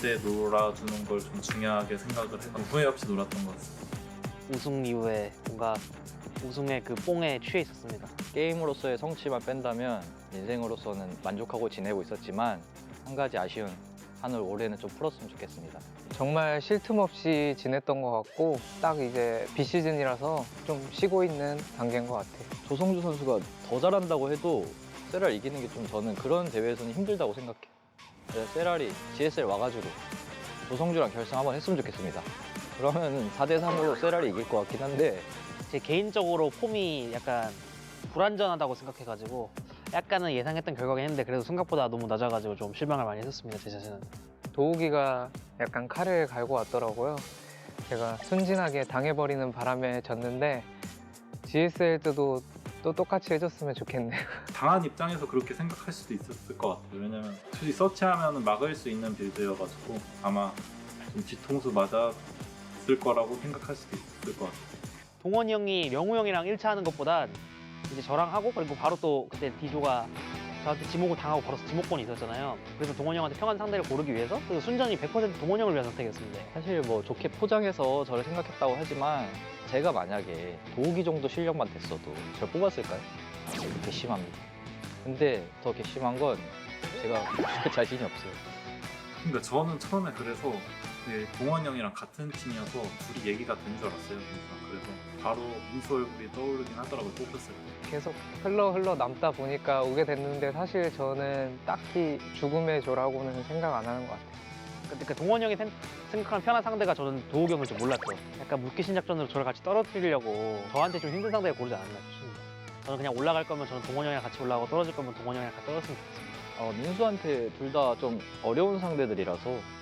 때 놀아주는 걸 좀 중요하게 생각을 해서 후회 없이 놀았던 것 같습니다. 우승 이후에 뭔가 우승의 그 뽕에 취해 있었습니다. 게임으로서의 성취만 뺀다면 인생으로서는 만족하고 지내고 있었지만 한 가지 아쉬운 한올 올해는 좀 풀었으면 좋겠습니다. 정말 쉴 틈 없이 지냈던 것 같고 딱 이제 비시즌이라서 좀 쉬고 있는 단계인 것 같아요. 조성주 선수가 더 잘한다고 해도 세랄 이기는 게 좀 저는 그런 대회에서는 힘들다고 생각해요. 그래서 세랄이 GSL 와가지고 조성주랑 결승 한번 했으면 좋겠습니다. 그러면은 4대3으로 세랄이 이길 것 같긴 한데 제 개인적으로 폼이 약간 불안전하다고 생각해가지고 약간은 예상했던 결과긴 했는데 그래도 생각보다 너무 낮아가지고 좀 실망을 많이 했었습니다, 제 자신은. 도우기가 약간 칼을 갈고 왔더라고요. 제가 순진하게 당해버리는 바람에 졌는데 GSL 때도 또 똑같이 해줬으면 좋겠네요. 당한 입장에서 그렇게 생각할 수도 있었을 것 같아요. 왜냐면 솔직히 서치하면 막을 수 있는 빌드여가지고 아마 좀 뒤통수 맞았을 거라고 생각할 수도 있을 것 같아요. 동원이 형이 명우 형이랑 1차 하는 것보단 이제 저랑 하고 그리고 바로 또 그때 디조가 저한테 지목을 당하고 바로 지목권이 있었잖아요. 그래서 동원이 형한테 편한 상대를 고르기 위해서 그래서 순전히 100% 동원이 형을 위한 선택이었습니다. 사실 뭐 좋게 포장해서 저를 생각했다고 하지만 제가 만약에 도우기 정도 실력만 됐어도 저를 뽑았을까요? 괘씸합니다. 근데 더 괘씸한 건 제가 그 자신이 없어요. 그러니까 저는 처음에 그래서 동원 형이랑 같은 팀이어서 둘이 얘기가 된 줄 알았어요. 그래서 바로 민수 얼굴이 떠오르긴 하더라고요. 뽑혔을 때. 계속 흘러 남다 보니까 오게 됐는데 사실 저는 딱히 죽음의 조라고는 생각 안 하는 것 같아요. 그러니까 동원이 형이 생각하는 편한 상대가 저는 도우기 형을 좀 몰랐죠. 약간 묶기신 작전으로 저를 같이 떨어뜨리려고 저한테 좀 힘든 상대를 고르지 않았나 싶습니다. 저는 그냥 올라갈 거면 저는 동원이 형이랑 같이 올라가고 떨어질 거면 동원이 형이랑 같이 떨어졌으면 좋겠습니다. 민수한테 둘 다 좀 어려운 상대들이라서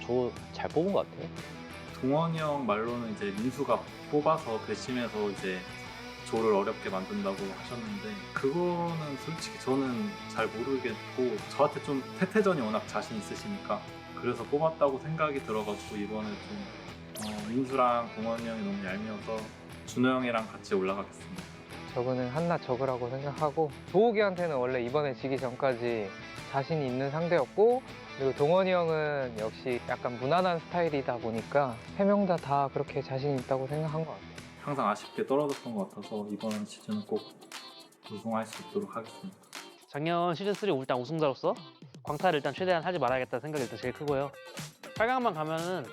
저 잘 뽑은 것 같아요. 동원이 형 말로는 이제 민수가 뽑아서 괘씸해서 이제 조를 어렵게 만든다고 하셨는데 그거는 솔직히 저는 잘 모르겠고 저한테 좀 태태전이 워낙 자신 있으시니까 그래서 뽑았다고 생각이 들어가지고 이번에 좀 민수랑 동원이 형이 너무 얄미워서 준호 형이랑 같이 올라가겠습니다. 저거는 한낱 적으라고 생각하고 도우기한테는 원래 이번에 지기 전까지 자신이 있는 상대였고 그리고 동원이 형은 역시 약간 무난한 스타일이다 보니까 세 명 다 그렇게 자신 있다고 생각한 것 같아요. 항상 아쉽게 떨어졌던 것 같아서 이번 시즌은 꼭 우승할 수 있도록 하겠습니다. 작년 시즌3 일단 우승자로서 광탈을 일단 최대한 하지 말아야겠다는 생각이 일단 제일 크고요. 8강만 가면은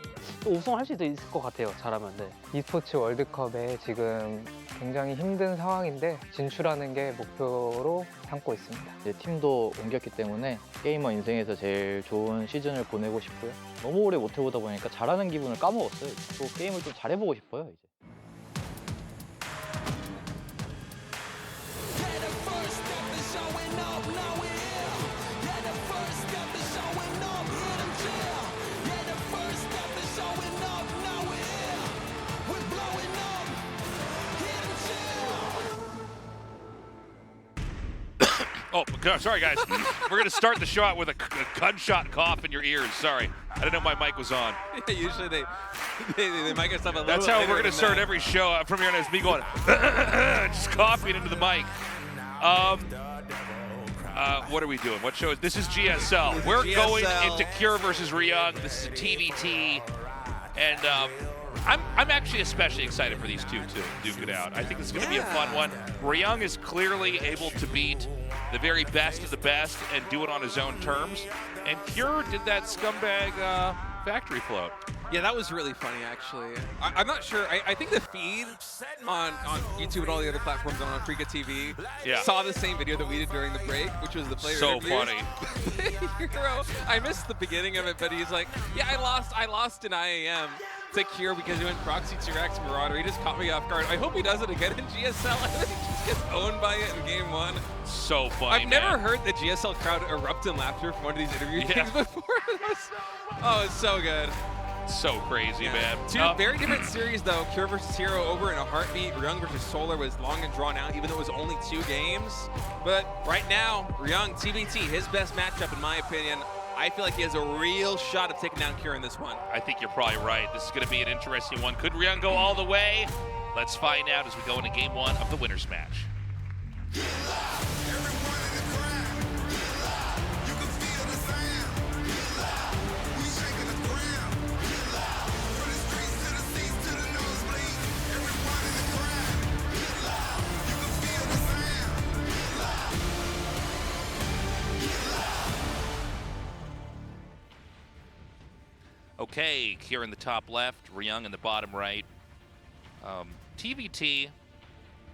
또 우승할 수 있을 것 같아요, 잘하면. 네. e스포츠 월드컵에 지금 굉장히 힘든 상황인데 진출하는 게 목표로 삼고 있습니다. 이제 팀도 옮겼기 때문에 게이머 인생에서 제일 좋은 시즌을 보내고 싶고요. 너무 오래 못 해보다 보니까 잘하는 기분을 까먹었어요. 또 게임을 좀 잘해보고 싶어요, 이제. Oh, sorry, guys. We're going to start the shot with a gunshot cough in your ears. Sorry. I didn't know my mic was on. Usually they might get stuff a little That's bit how later we're going to than start that. every show from here on. Is me going, just coughing into the mic. What are we doing? What show is this? Is GSL. We're going into Cure versus Ryung. This is a TVT. And I'm actually especially excited for these two to duke it out. I think this is going to be a fun one. Ryung is clearly able to beat the very best of the best and do it on his own terms. And Cure did that scumbag factory float. Yeah, that was really funny, actually. I'm not sure. I think the feed on YouTube and all the other platforms on Africa TV saw the same video that we did during the break, which was the player interviews. Funny. Hero, I missed the beginning of it, but he's like, yeah, I lost in IAM to Cure because he went proxy T-Rex Marauder. He just caught me off guard. I hope he does it again in GSL. I think he just gets owned by it in game one. So funny, I've never heard the GSL crowd erupt in laughter from one of these interview things before. Oh, it's so good. So crazy, man. Two very different series, though. Cure versus Hero over in a heartbeat. Ryung versus Solar was long and drawn out, even though it was only 2 games. But right now, Ryung, TBT, his best matchup, in my opinion. I feel like he has a real shot of taking down Cure in this one. I think you're probably right. This is going to be an interesting one. Could Ryung go all the way? Let's find out as we go into game 1 of the winners match. Okay, here in the top left, Ryung in the bottom right. TVT,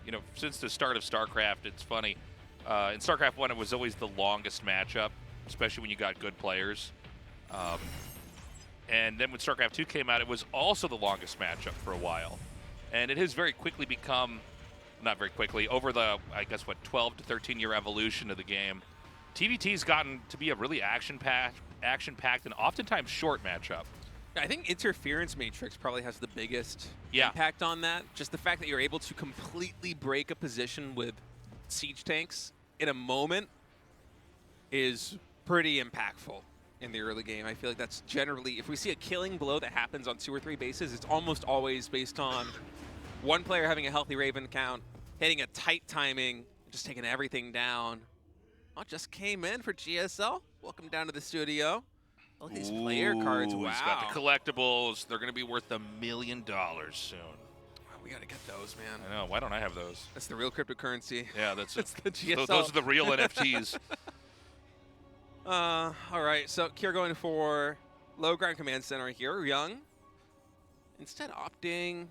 you know, since the start of StarCraft, it's funny. In StarCraft 1, it was always the longest matchup, especially when you got good players. And then when StarCraft 2 came out, it was also the longest matchup for a while. And it has very quickly become, not very quickly, over the, I guess, what, 12 to 13-year evolution of the game, TVT's gotten to be a really action-packed and oftentimes short matchup. I think Interference Matrix probably has the biggest impact on that. Just the fact that you're able to completely break a position with siege tanks in a moment is pretty impactful in the early game. I feel like that's generally, if we see a killing blow that happens on 2 or 3 bases, it's almost always based on one player having a healthy Raven count, hitting a tight timing, just taking everything down. Oh, just came in for GSL. Welcome down to the studio. Look at these player cards. Wow. He's got the collectibles. They're going to be worth $1 million soon. We got to get those, man. I know. Why don't I have those? That's the real cryptocurrency. Yeah, that's It's the GSL. Those are the real NFTs. All right, so Kier going for low ground command center here. Ryung instead opting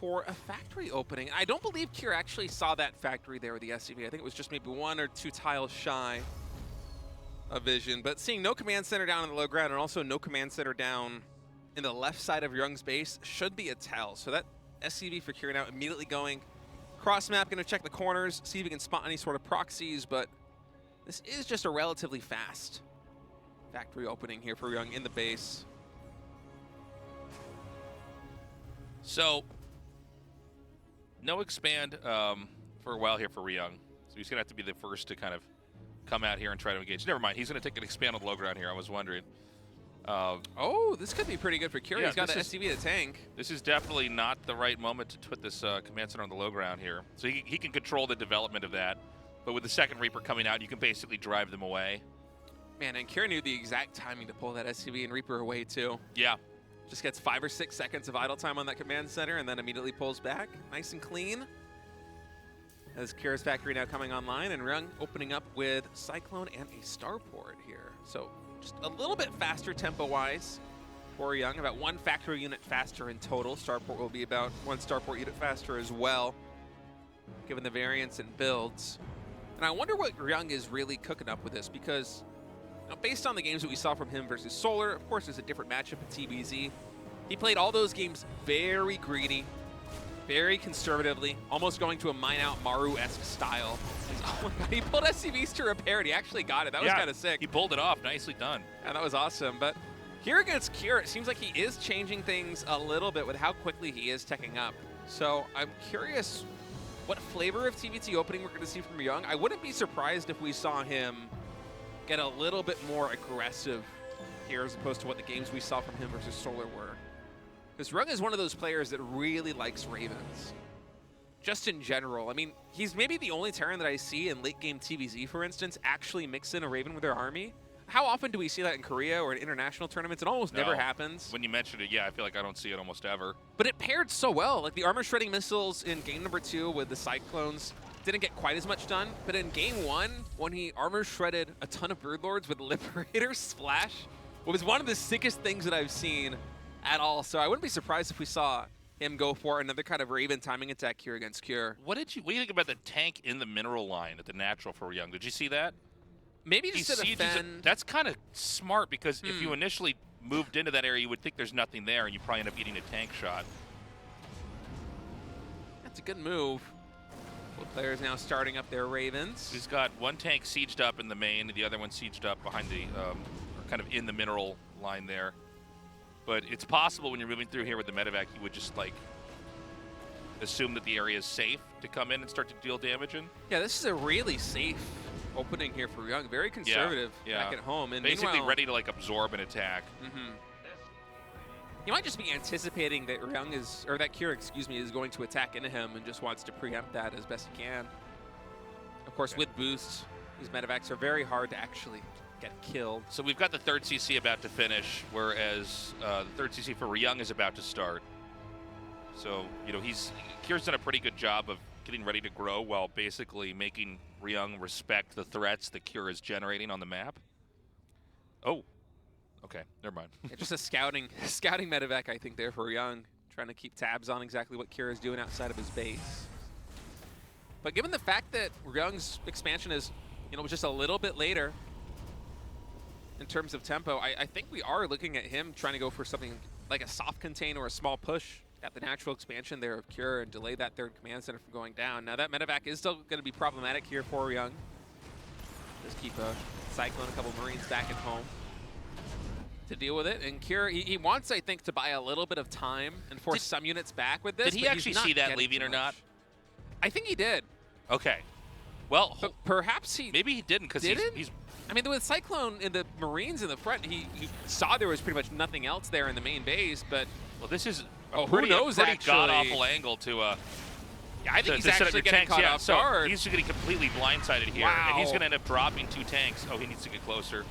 for a factory opening. I don't believe Kier actually saw that factory there with the SCV. I think it was just maybe 1 or 2 tiles shy of vision. But seeing no command center down in the low ground and also no command center down in the left side of Ryung's base should be a tell. So that SCV for Kier now immediately going cross map, going to check the corners, see if he can spot any sort of proxies, but this is just a relatively fast factory opening here for Ryung in the base. So, no expand for a while here for Ryung. So he's going to have to be the first to kind of come out here and try to engage. Never mind, he's going to take an expand on the low ground here, I was wondering. Oh, this could be pretty good for Kier. Yeah, he's got the SCV to tank. This is definitely not the right moment to put this command center on the low ground here. So he can control the development of that. But with the second Reaper coming out, you can basically drive them away. Man, and Kier knew the exact timing to pull that SCV and Reaper away too. Yeah. Just gets 5 or 6 seconds of idle time on that command center and then immediately pulls back. Nice and clean. As Kier's factory now coming online and Ryung opening up with Cyclone and a Starport here. So just a little bit faster tempo-wise for Ryung, about 1 factory unit faster in total. Starport will be about 1 Starport unit faster as well, given the variance in builds. And I wonder what Ryung is really cooking up with this, because you know, based on the games that we saw from him versus Solar, of course there's a different matchup at TBZ. He played all those games very greedy, very conservatively, almost going to a mine-out Maru-esque style. He pulled SCVs to repair it. He actually got it. That was kind of sick. He pulled it off. Nicely done. Yeah, that was awesome. But here against Kier, it seems like he is changing things a little bit with how quickly he is teching up. So I'm curious what flavor of TVT opening we're going to see from Ryung. I wouldn't be surprised if we saw him get a little bit more aggressive here as opposed to what the games we saw from him versus Solar were. Because Ryung is one of those players that really likes Ravens. Just in general. I mean, he's maybe the only Terran that I see in late game TVZ, for instance, actually mix in a Raven with their army. How often do we see that in Korea or in international tournaments? It almost never happens. When you mentioned it, yeah, I feel like I don't see it almost ever. But it paired so well. Like the armor shredding missiles in game number 2 with the Cyclones didn't get quite as much done. But in game 1, when he armor shredded a ton of Birdlords with Liberator Splash, it was one of the sickest things that I've seen at all. So I wouldn't be surprised if we saw him go for another kind of Raven timing attack here against Kier. What do you think about the tank in the mineral line at the natural for Ryung? Did you see that? Maybe just to defend. That's kind of smart, because if you initially moved into that area, you would think there's nothing there, and you probably end up eating a tank shot. That's a good move. Both players now starting up their Ravens. He's got 1 tank sieged up in the main, and the other one sieged up behind the, kind of in the mineral line there. But it's possible when you're moving through here with the medevac, you would just like assume that the area is safe to come in and start to deal damage in. Yeah, this is a really safe opening here for Ryung. Very conservative back at home. And basically ready to like absorb an attack. He might just be anticipating that Ryung is, or that Kier, excuse me, is going to attack into him and just wants to preempt that as best he can. Of course, with boosts, these medevacs are very hard to actually get killed. So we've got the 3rd CC about to finish, whereas the 3rd CC for Ryung is about to start. So, you know, Kier's done a pretty good job of getting ready to grow while basically making Ryung respect the threats that Kier is generating on the map. Oh, Okay, never mind. Yeah, just a scouting medevac, I think, there for Ryung, trying to keep tabs on exactly what Kira is doing outside of his base. But given the fact that Ryung's expansion is, just a little bit later in terms of tempo, I think we are looking at him trying to go for something like a soft contain or a small push at the natural expansion there of Cure and delay that third command center from going down. Now that medevac is still going to be problematic here for Ryung. Just keep cycling a couple Marines back at home to deal with it. And Cure, he wants, I think, to buy a little bit of time and force some units back with this. Did he but actually he's not see that getting leaving too or much. not? I think he did. Okay. Well, But perhaps he maybe he didn't because he's I mean, with Cyclone and the Marines in the front, he saw there was pretty much nothing else there in the main base, but well, this is Oh, a who pretty, knows, pretty actually? god-awful angle to yeah, I think he's to set up actually your getting tanks. caught Yeah, off so guard. he's getting completely blindsided here, Wow. and he's going to end up dropping 2 tanks. Oh, he needs to get closer.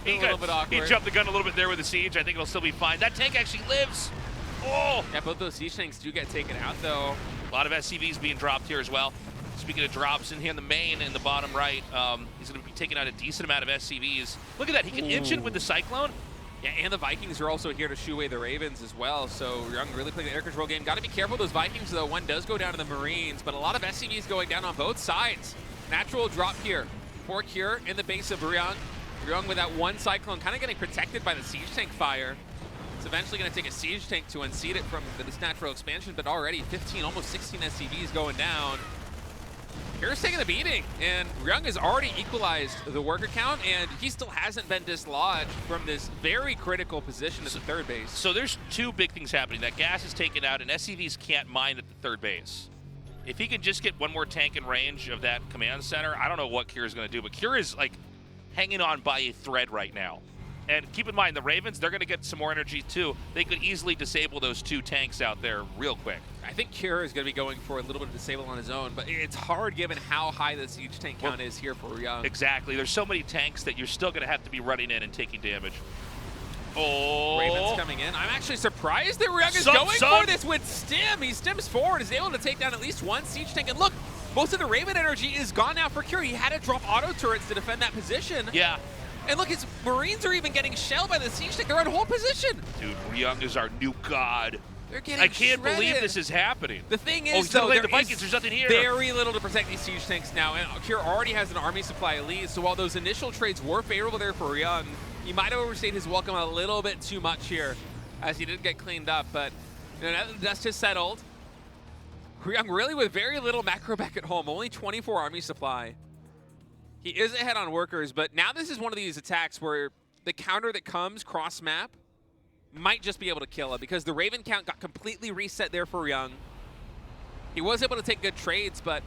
A little bit awkward. He jumped the gun a little bit there with the siege. I think it'll still be fine. That tank actually lives. Oh! Yeah, both those siege tanks do get taken out, though. A lot of SCVs being dropped here as well. Speaking of drops, in here in the main in the bottom right, he's going to be taking out a decent amount of SCVs. Look at that. He can inch in with the Cyclone. Yeah, and the Vikings are also here to shoo away the Ravens as well, so Ryung really playing the air control game. Got to be careful those Vikings, though. One does go down to the Marines, but a lot of SCVs going down on both sides. Natural drop here for Cure in the base of Ryung. Ryung with that one Cyclone kind of getting protected by the siege tank fire. It's eventually going to take a siege tank to unseat it from this natural expansion, but already 15, almost 16 SCVs going down. Cure's taking the beating, and Ryung has already equalized the worker count, and he still hasn't been dislodged from this very critical position at the third base. So there's 2 big things happening. That gas is taken out, and SCVs can't mine at the third base. If he can just get one more tank in range of that command center, I don't know what Cure is going to do, but Cure is like hanging on by a thread right now. And keep in mind, the Ravens, they're going to get some more energy too. They could easily disable those 2 tanks out there real quick. I think Cure is going to be going for a little bit of disable on his own, but it's hard given how high the siege tank count is here for Ryung. Exactly. There's so many tanks that you're still going to have to be running in and taking damage. Oh! Ravens coming in. I'm actually surprised that Ryung is Son. going for this with Stim. He stims forward, is able to take down at least one siege tank. And look, most of the Raven energy is gone now for Cure. He had to drop auto turrets to defend that position. Yeah. And look, his Marines are even getting shelled by the siege tank. They're on hold position. Dude, Ryung is our new god. They're getting I can't shredded. believe this is happening. The thing Oh, is, he's though, telling there the Vikings is there's nothing here. very little to protect these siege tanks now, and Cure already has an army supply lead, so while those initial trades were favorable there for Ryung, he might have overstayed his welcome a little bit too much here, as he did get cleaned up, but now that the dust has settled, Ryung really with very little macro back at home, only 24 army supply. He is ahead on workers, but now this is one of these attacks where the counter that comes cross-map might just be able to kill him, because the Raven count got completely reset there for Ryung. He was able to take good trades, but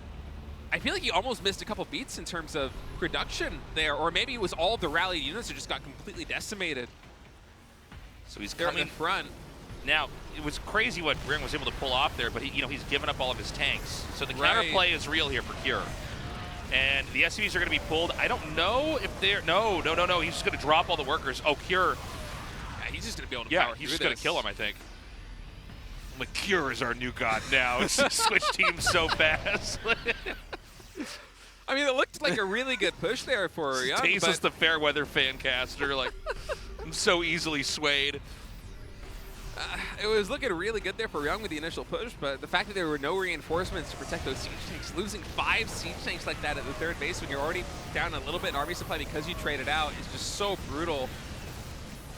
I feel like he almost missed a couple beats in terms of production there, or maybe it was all of the rallied units that just got completely decimated. So he's They're in coming. front. Now, it was crazy what Ryung was able to pull off there, but he's given up all of his tanks. So the Right. counterplay is real here for Cure. And the SCVs are going to be pulled. I don't know if they're... No. He's just going to drop all the workers. Oh, Cure. Yeah, he's just going to be able to Yeah, power he's through just going to this. kill him, I think. Like, Cure is our new god now. It's switch teams so fast. I mean, it looked like a really good push there for Ryung, Tasteless but the Fairweather Fancaster. Like, I'm so easily swayed. it was looking really good there for Ryung with the initial push, but the fact that there were no reinforcements to protect those siege tanks, losing 5 siege tanks like that at the third base when you're already down a little bit in army supply because you traded out is just so brutal.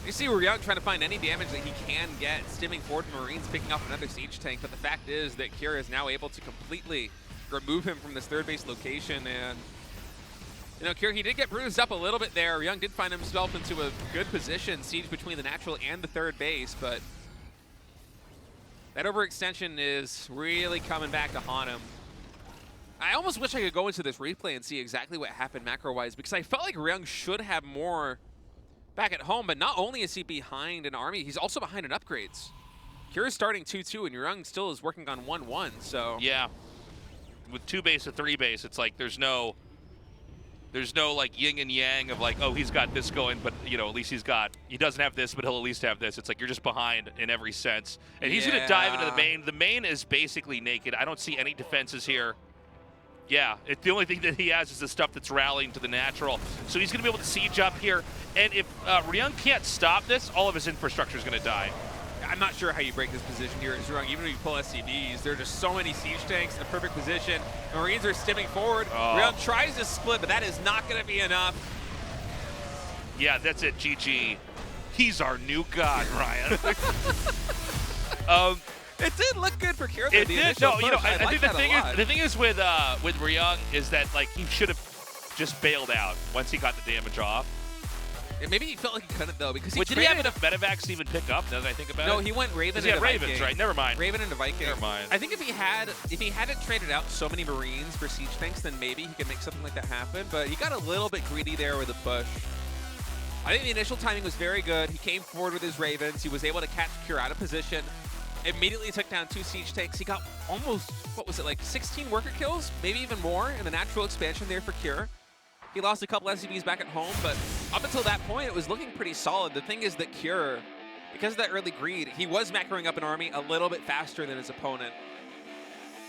You see Ryung trying to find any damage that he can get, stimming forward from Marines, picking off another siege tank, but the fact is that Kira is now able to completely remove him from this third base location, and Kira, he did get bruised up a little bit there. Ryung did find himself into a good position, siege between the natural and the third base, but that overextension is really coming back to haunt him. I almost wish I could go into this replay and see exactly what happened macro-wise, because I felt like Ryung should have more back at home, but not only is he behind an army, he's also behind in upgrades. Kira's starting 2-2, and Ryung still is working on 1-1, so... Yeah. With 2 base to 3 base, it's like there's no like yin and yang of like, oh, he's got this going, but at least he doesn't have this, but he'll at least have this. It's like you're just behind in every sense. And he's gonna dive into the main. The main is basically naked. I don't see any defenses here. Yeah, the only thing that he has is the stuff that's rallying to the natural. So he's going to be able to siege up here. And if Ryung can't stop this, all of his infrastructure is going to die. I'm not sure how you break this position here. It's wrong. Even if you pull SCVs, there are just so many siege tanks in the perfect position. Marines are stimming forward. Ryung tries to split, but that is not going to be enough. Yeah, that's it. GG. He's our new god, Ryan. It did look good for Kira. It did. No, you know, I think the thing is with Ryung is that like he should have just bailed out once he got the damage off. And maybe he felt like he couldn't though because did he have enough medevacs to even pick up? Now that I think about it. No, he went Raven. He had into Ravens, Viking. right? Never mind. Raven into Viking. Never mind. I think if he hadn't traded out so many Marines for siege tanks, then maybe he could make something like that happen. But he got a little bit greedy there with the push. I think the initial timing was very good. He came forward with his Ravens. He was able to catch Cure out of position. Immediately took down 2 siege tanks. He got almost, what was it, like 16 worker kills? Maybe even more in the natural expansion there for Cure. He lost a couple SCVs back at home, but up until that point, it was looking pretty solid. The thing is that Cure, because of that early greed, he was macroing up an army a little bit faster than his opponent.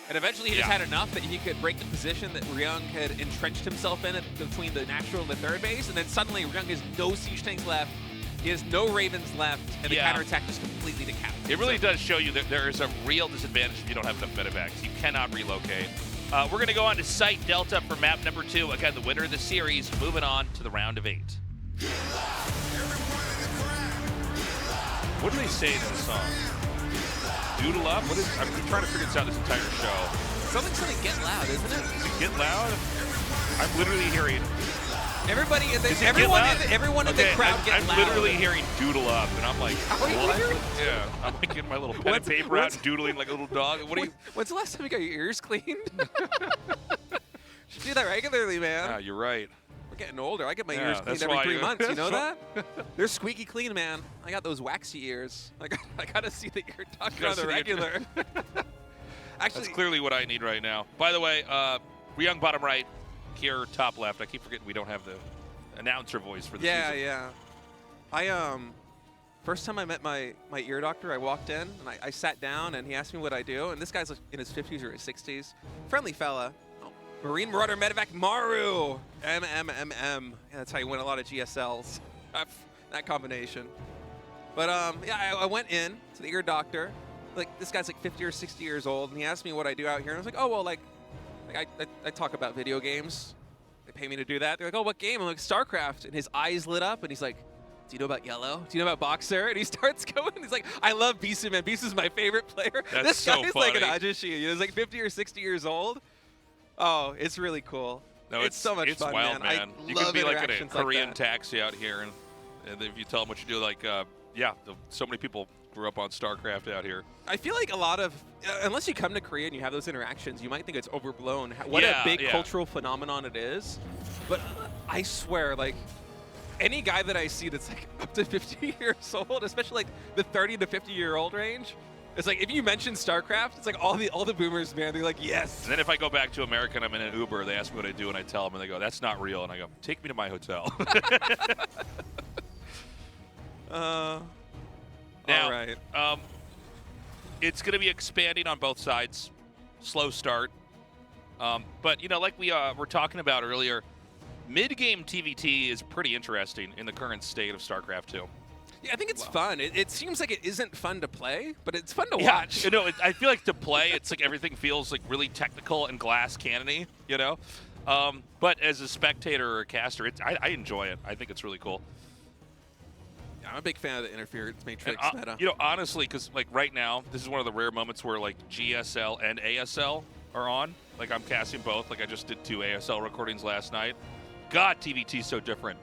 And eventually he just had enough that he could break the position that Ryung had entrenched himself in between the natural and the third base, and then suddenly Ryung has no siege tanks left, he has no Ravens left, and the counterattack just completely decapitated. It really does show you that there is a real disadvantage if you don't have enough medevacs. You cannot relocate. We're going to go on to Site Delta for map number 2. Again, the winner of the series, moving on to the round of 8. What do they say in the song? Doodle up? What is? I'm trying to figure this out this entire show. Something get loud, isn't it? Does it get loud? I'm literally hearing. Everybody in the everyone in the Okay, crowd get I'm loud. literally hearing doodle up, and I'm like, How are you what? hearing? Yeah, I'm like getting my little pen and paper out and doodling like a little dog. What are you? When's the last time you got your ears cleaned? Should do that regularly, man. Yeah, you're right. We're getting older. I get my Yeah, ears cleaned that's every why 3 you- months. You know that's that? They're squeaky clean, man. I got those waxy ears. I gotta see the ear doctor on Gotta the see the regular. That's Actually, clearly what I need right now. By the way, Ryung bottom right, Kier top left. I keep forgetting we don't have the announcer voice for the season. yeah. I first time I met my ear doctor, I walked in and I sat down and he asked me what I do. And this guy's like in his 50s or his 60s, friendly fella. Marine Marauder Medevac Maru, MMMM. Yeah, that's how you win a lot of GSLs. That combination. But yeah, I went in to the ear doctor. Like this guy's like 50 or 60 years old, and he asked me what I do out here. And I was like, oh well, like I talk about video games. They pay me to do that. They're like, oh, what game? I'm like, StarCraft. And his eyes lit up, and he's like, do you know about Yellow? Do you know about Boxer? And he starts going. He's like, I love Bisu, man. Bisu's my favorite player. That's this so guy's like an funny. Ajushi. He's like 50 or 60 years old. Oh, it's really cool. No, it's so much it's fun, wild, man. I You love could be like in a interactions like Korean that. taxi out here, and if you tell them what you do, like, yeah, so many people grew up on StarCraft out here. I feel like a lot of, unless you come to Korea and you have those interactions, you might think it's overblown. What Yeah, a big yeah. cultural phenomenon it is. But I swear, like, any guy that I see that's like up to 50 years old, especially like the 30 to 50-year-old range, it's like if you mention StarCraft, it's like all the boomers, man. They're like, yes. And then if I go back to America and I'm in an Uber, they ask me what I do, and I tell them, and they go, that's not real. And I go, take me to my hotel. Now, Now, all right. It's going to be expanding on both sides. Slow start. But, you know, like we were talking about earlier, mid-game TVT is pretty interesting in the current state of StarCraft 2. Yeah, I think it's fun. It seems like it isn't fun to play, but it's fun to Yeah, watch. you know, I feel like to play, it's like everything feels like really technical and glass cannon-y, you know? But as a spectator or a caster, I enjoy it. I think it's really cool. I'm a big fan of the interference matrix And, meta. you know, honestly, because like right now, this is one of the rare moments where like GSL and ASL are on. Like I'm casting both. Like I just did 2 ASL recordings last night. God, TVT is so different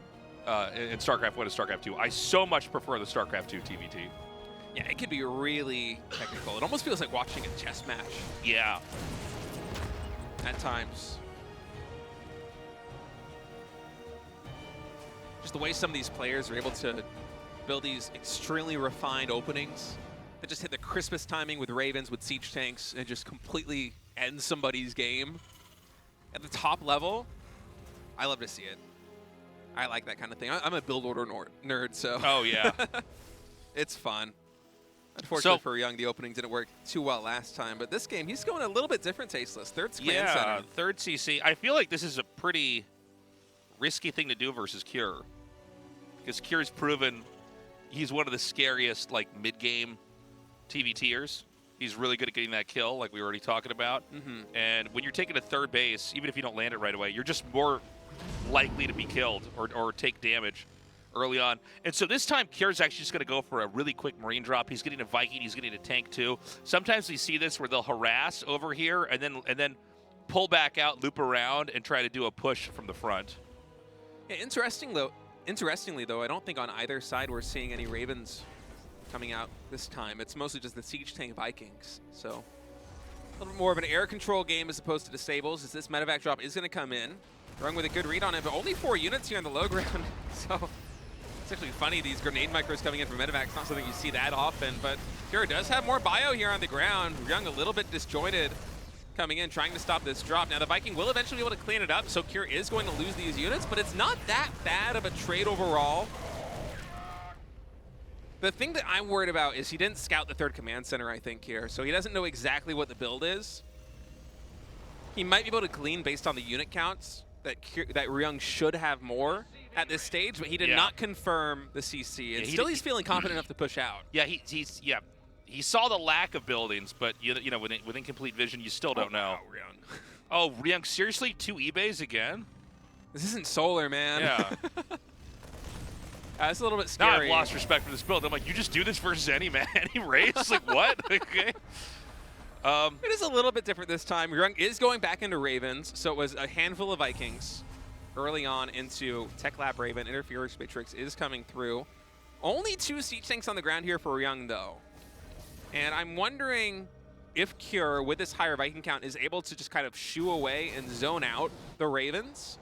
in StarCraft 1 to StarCraft 2. I so much prefer the StarCraft 2 TVT. Yeah, it can be really technical. It almost feels like watching a chess match Yeah. at times. Just the way some of these players are able to build these extremely refined openings that just hit the crispest timing with Ravens, with siege tanks, and just completely end somebody's game. At the top level, I love to see it. I like that kind of thing. I'm a build order nerd, so Oh, yeah. it's fun. Unfortunately for Ryung, the opening didn't work too well last time, but this game, he's going a little bit different tasteless. Third command center. Third CC. I feel like this is a pretty risky thing to do versus Cure, because Cure's proven he's one of the scariest like mid-game TVTers. He's really good at getting that kill, like we were already talking about. And when you're taking a third base, even if you don't land it right away, you're just more likely to be killed or take damage early on. And so this time, Cure's actually just going to go for a really quick Marine drop. He's getting a Viking. He's getting a tank too. Sometimes we see this where they'll harass over here and then pull back out, loop around, and try to do a push from the front. Yeah, interestingly though, I don't think on either side we're seeing any Ravens coming out this time. It's mostly just the Siege Tank Vikings. So a little bit more of an air control game as opposed to disables, as this medevac drop is going to come in. Ryung with a good read on it, but only 4 units here on the low ground. So it's actually funny, these grenade micros coming in from medevac. It's not something you see that often, but Cure does have more bio here on the ground. Ryung a little bit disjointed coming in, trying to stop this drop. Now the Viking will eventually be able to clean it up, so Cure is going to lose these units, but it's not that bad of a trade overall. The thing that I'm worried about is he didn't scout the third command center, I think, here, so he doesn't know exactly what the build is. He might be able to glean based on the unit counts that Ryung should have more at this stage, but he did not confirm the CC, and he's feeling confident enough to push out. Yeah, he saw the lack of buildings, but you know, with incomplete vision, you still don't know. Wow, Ryung. Oh, Ryung, seriously, 2 eBays again? This isn't solar, man. Yeah. That's a little bit Now scary. I've lost respect for this build. I'm like, you just do this versus any race? Like, what? Okay. It is a little bit different this time. Ryung is going back into Ravens, so it was a handful of Vikings early on into Tech Lab Raven. Interference Matrix is coming through. Only 2 siege tanks on the ground here for Ryung, though. And I'm wondering if Cure, with this higher Viking count, is able to just kind of shoo away and zone out the Ravens.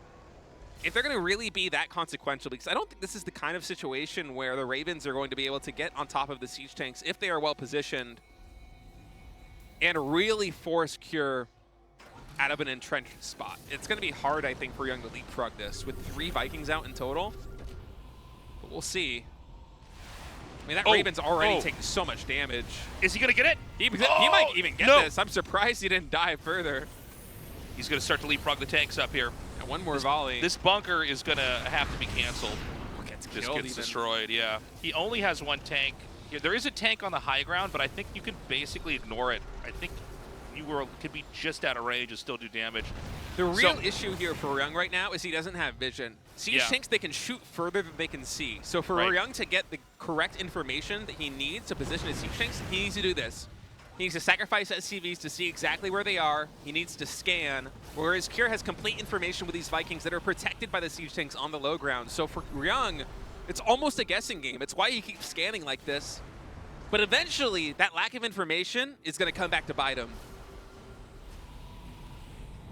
If they're going to really be that consequential, because I don't think this is the kind of situation where the Ravens are going to be able to get on top of the siege tanks if they are well positioned and really force Cure out of an entrenched spot. It's going to be hard, I think, for Ryung to leapfrog this with 3 Vikings out in total. But we'll see. I mean, that Raven's already taking so much damage. Is he going to get it? He might even get this. I'm surprised he didn't die further. He's going to start to leapfrog the tanks up here. And one more volley. This bunker is going to have to be canceled. Just gets destroyed, yeah. He only has 1 tank. Yeah, there is a tank on the high ground, but I think you could basically ignore it. I think you could be just out of range and still do damage. The real issue here for Ryung right now is he doesn't have vision. Siege tanks, they can shoot further than they can see. So for Ryung to get the correct information that he needs to position his siege tanks, he needs to do this. He needs to sacrifice SCVs to see exactly where they are. He needs to scan, whereas Cure has complete information with these Vikings that are protected by the siege tanks on the low ground. So for Ryung, it's almost a guessing game. It's why he keeps scanning like this. But eventually, that lack of information is going to come back to bite him.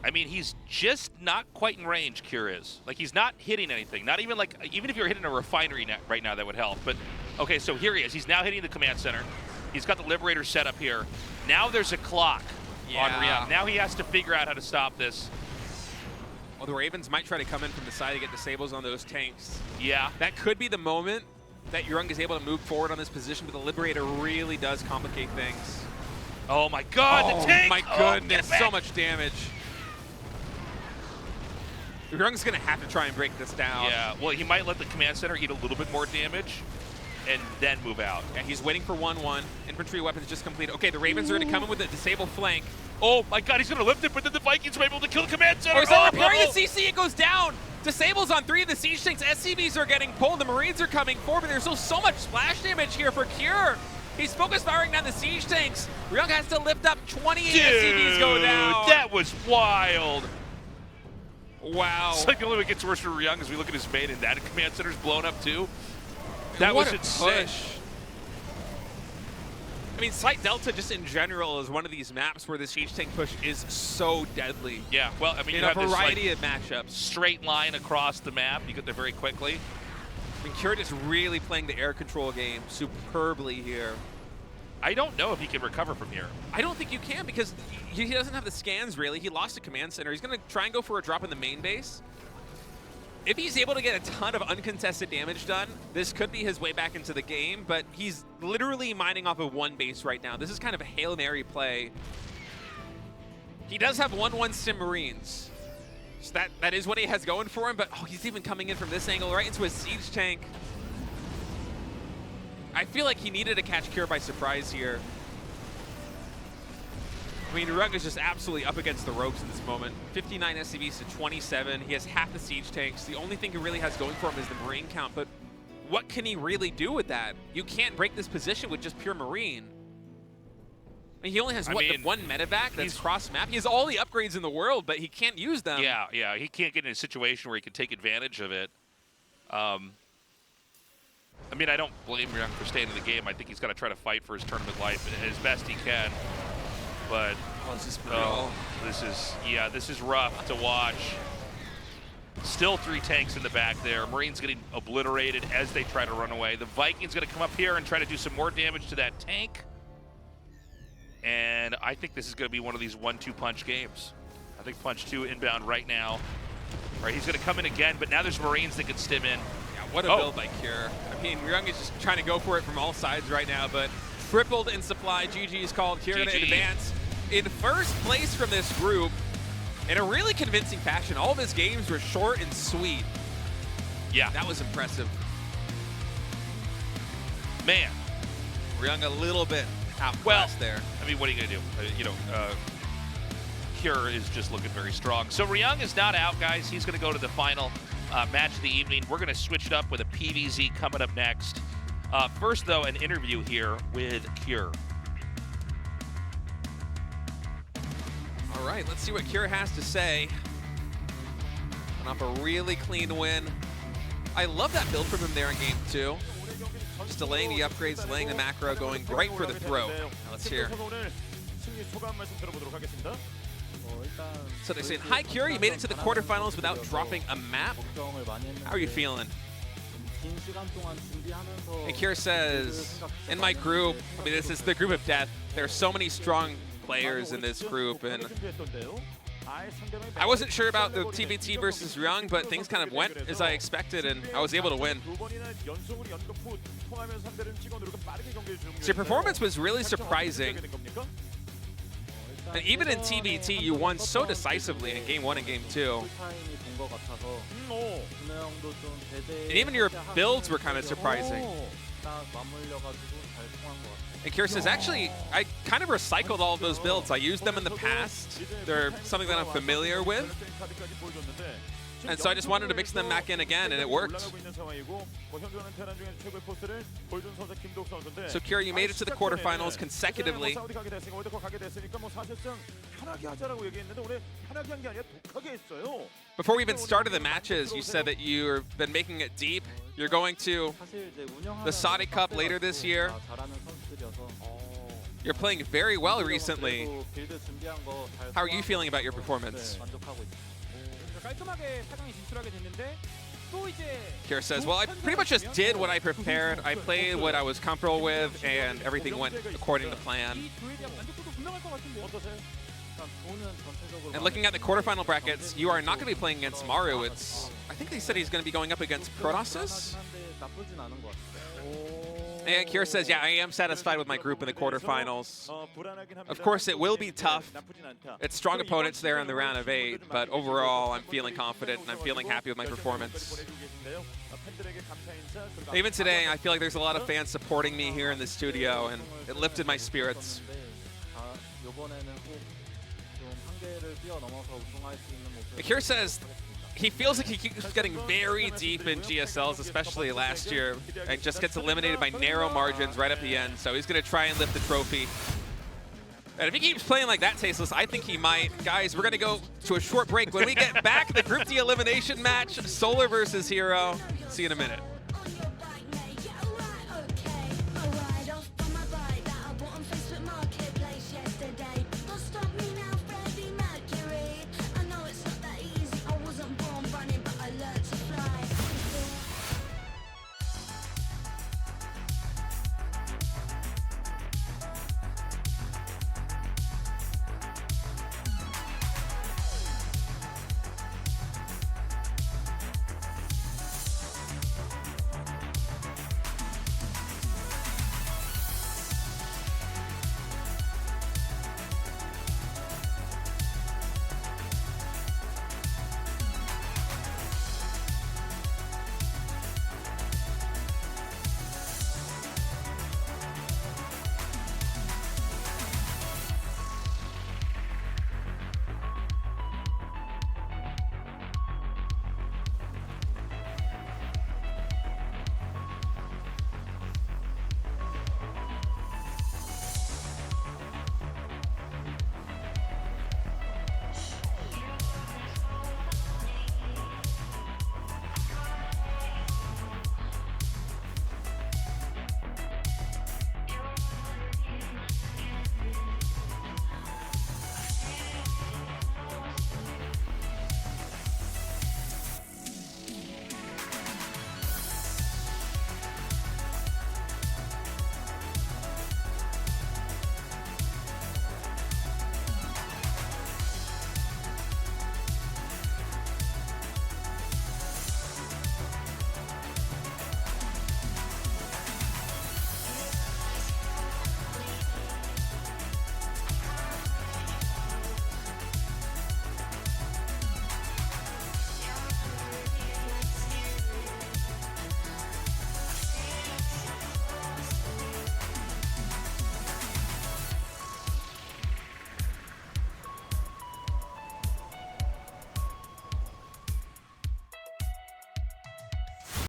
I mean, he's just not quite in range, Cure is. Like, he's not hitting anything. Not even like, even if you're hitting a refinery right now, that would help. But, okay, so here he is. He's now hitting the command center. He's got the Liberator set up here. Now there's a clock on Ryung. Now he has to figure out how to stop this. Well, the Ravens might try to come in from the side to get disables on those tanks. Yeah. That could be the moment that Ryung is able to move forward on this position, but the Liberator really does complicate things. Oh my God, the tank! Oh my goodness, so much damage. Ryung's gonna have to try and break this down. Yeah, well, he might let the command center eat a little bit more damage and then move out. Yeah, he's waiting for 1-1. Infantry weapons just completed. Okay, the Ravens are gonna come in with a disable flank. Oh my God, he's gonna lift it, but then the Vikings are able to kill the command center. Oh, he's not repairing the CC, it goes down. Disables on 3 of the siege tanks. SCVs are getting pulled, the Marines are coming forward, but there's still so much splash damage here for Cure. He's focused firing down the siege tanks. Ryung has to lift up 28 SCVs go down. That was wild. Wow. It's like the only way it gets worse for Ryung as we look at his main, and that command center's blown up too. That what was a insane. push. I mean, Slight Delta just in general is one of these maps where the siege tank push is so deadly. Yeah, well, I mean, In you a have this variety like, of matchups. straight line across the map. You get there very quickly. I mean, Cure is really playing the air control game superbly here. I don't know if he can recover from here. I don't think you can because he doesn't have the scans really. He lost a command center. He's going to try and go for a drop in the main base. if he's able to get a ton of uncontested damage done, this could be his way back into the game, but he's literally mining off of one base right now. This is kind of a Hail Mary play. He does have 1/1 Sim Marines. So that is what he has going for him, but oh, he's even coming in from this angle right into a siege tank. I feel like he needed to catch Cure by surprise here. I mean, Ryung is just absolutely up against the ropes in this moment. 59 SCVs to 27. He has half the siege tanks. The only thing he really has going for him is the Marine count, but what can he really do with that? You can't break this position with just pure Marine. I mean, he only has, the one medevac that's cross-map? He has all the upgrades in the world, but he can't use them. Yeah, he can't get in a situation where he can take advantage of it. I mean, I don't blame Ryung for staying in the game. I think he's got to try to fight for his tournament life as best he can. But this is rough to watch. Still 3 tanks in the back there. Marine's getting obliterated as they try to run away. The Viking's going to come up here and try to do some more damage to that tank. And I think this is going to be one of these 1-2 punch games. I think punch 2 inbound right now. Right, he's going to come in again, but now there's Marines that can stim in. What a build by Cure. I mean, Ryung is just trying to go for it from all sides right now, but tripled in supply. GG is called. Cure to advance in first place from this group in a really convincing fashion. All of his games were short and sweet. Yeah. That was impressive. Man. Ryung a little bit outclassed there. I mean, what are you going to do? Cure is just looking very strong. So Ryung is not out, guys. He's going to go to the final match of the evening. We're going to switch it up with a PVZ coming up next. First, though, an interview here with Cure. All right, let's see what Cure has to say. Coming off a really clean win. I love that build from him there in game 2. Just delaying the upgrades, delaying the macro, going right for the throw. Now let's hear. So they're saying, hi Cure, you made it to the quarterfinals without dropping a map. How are you feeling? And Cure says, in my group, I mean, this is the group of death. There are so many strong players in this group, and I wasn't sure about the TBT versus Ryung, but things kind of went as I expected, and I was able to win. So your performance was really surprising. And even in TBT, you won so decisively in Game 1 and Game 2. And even your builds were kind of surprising. And Cure says, actually, I kind of recycled all of those builds. I used them in the past. They're something that I'm familiar with. And so I just wanted to mix them back in again, and it worked. So Cure, you made it to the quarterfinals consecutively. Before we even started the matches, you said that you've been making it deep. You're going to the Saudi Cup later this year. You're playing very well recently. How are you feeling about your performance? Cure says, well, I pretty much just did what I prepared. I played what I was comfortable with, and everything went according to plan. And looking at the quarterfinal brackets, you are not going to be playing against Maru. I think they said he's going to be going up against Protosis. And Cure says, yeah, I am satisfied with my group in the quarterfinals. Of course, it will be tough. It's strong opponents there in the round of 8, but overall, I'm feeling confident and I'm feeling happy with my performance. Even today, I feel like there's a lot of fans supporting me here in the studio, and it lifted my spirits. Cure says he feels like he keeps getting very deep in GSLs, especially last year, and just gets eliminated by narrow margins right at the end. So he's going to try and lift the trophy. And if he keeps playing like that, Tasteless, I think he might. Guys, we're going to go to a short break. When we get back, the Group D elimination match, Solar versus Hero. See you in a minute.